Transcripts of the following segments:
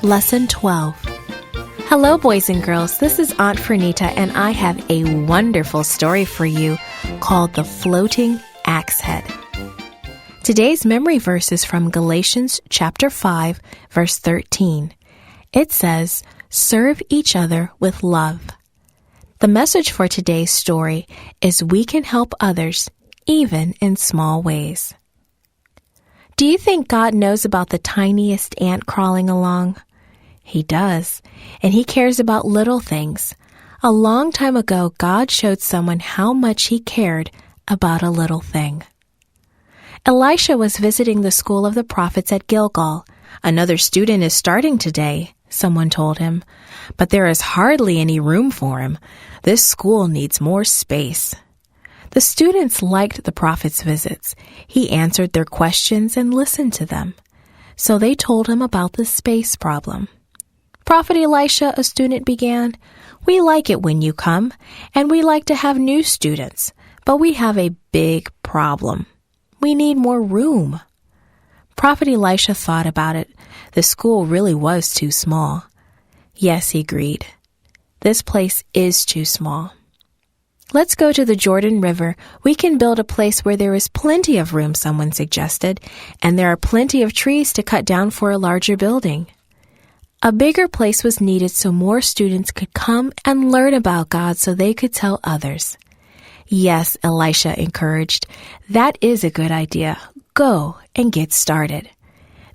Lesson 12. Hello, boys and girls. This is Aunt Fernita, and I have a wonderful story for you called The Floating Axe Head. Today's memory verse is from Galatians chapter 5, verse 13. It says, "Serve each other with love." The message for today's story is we can help others even in small ways. Do you think God knows about the tiniest ant crawling along? He does, and He cares about little things. A long time ago, God showed someone how much He cared about a little thing. Elisha was visiting the school of the prophets at Gilgal. "Another student is starting today," someone told him, "but there is hardly any room for him. This school needs more space." The students liked the prophet's visits. He answered their questions and listened to them. So they told him about the space problem. "Prophet Elisha," a student began, "we like it when you come, and we like to have new students, but we have a big problem. We need more room." Prophet Elisha thought about it. The school really was too small. "Yes," he agreed. "This place is too small. Let's go to the Jordan River. We can build a place where there is plenty of room," someone suggested, "and there are plenty of trees to cut down for a larger building." A bigger place was needed so more students could come and learn about God so they could tell others. "Yes," Elisha encouraged, "that is a good idea. Go and get started."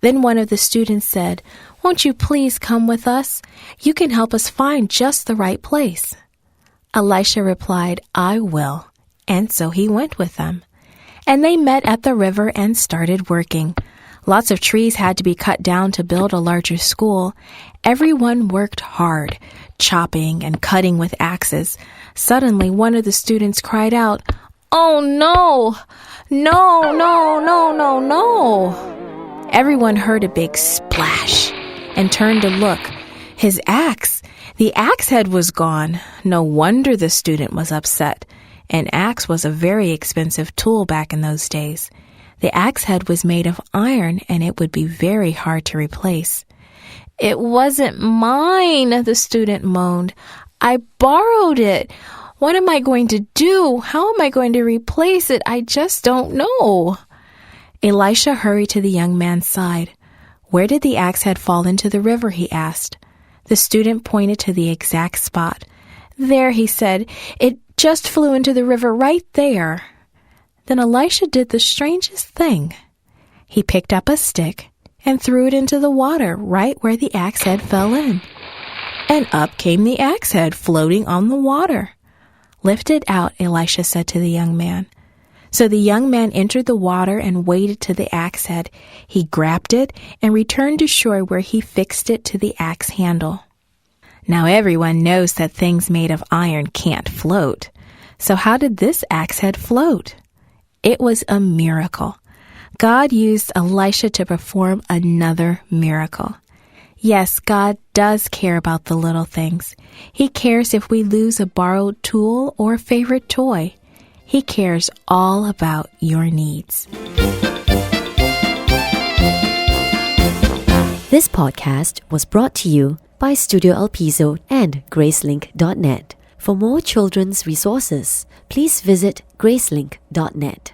Then one of the students said, "Won't you please come with us? You can help us find just the right place." Elisha replied, "I will." And so he went with them. And they met at the river and started working. Lots of trees had to be cut down to build a larger school. Everyone worked hard, chopping and cutting with axes. Suddenly, one of the students cried out, "Oh no! No, no, no, no, no!" Everyone heard a big splash and turned to look. His axe! The axe head was gone. No wonder the student was upset. An axe was a very expensive tool back in those days. The axe head was made of iron, and it would be very hard to replace. "It wasn't mine," the student moaned. "I borrowed it. What am I going to do? How am I going to replace it? I just don't know." Elisha hurried to the young man's side. "Where did the axe head fall into the river?" he asked. The student pointed to the exact spot. "There," he said, "it just flew into the river right there." Then Elisha did the strangest thing. He picked up a stick and threw it into the water right where the axe head fell in. And up came the axe head floating on the water. "Lift it out," Elisha said to the young man. So the young man entered the water and waded to the axe head. He grabbed it and returned to shore where he fixed it to the axe handle. Now everyone knows that things made of iron can't float. So how did this axe head float? It was a miracle. God used Elisha to perform another miracle. Yes, God does care about the little things. He cares if we lose a borrowed tool or favorite toy. He cares all about your needs. This podcast was brought to you by Studio El Piso and Gracelink.net. For more children's resources, please visit Gracelink.net.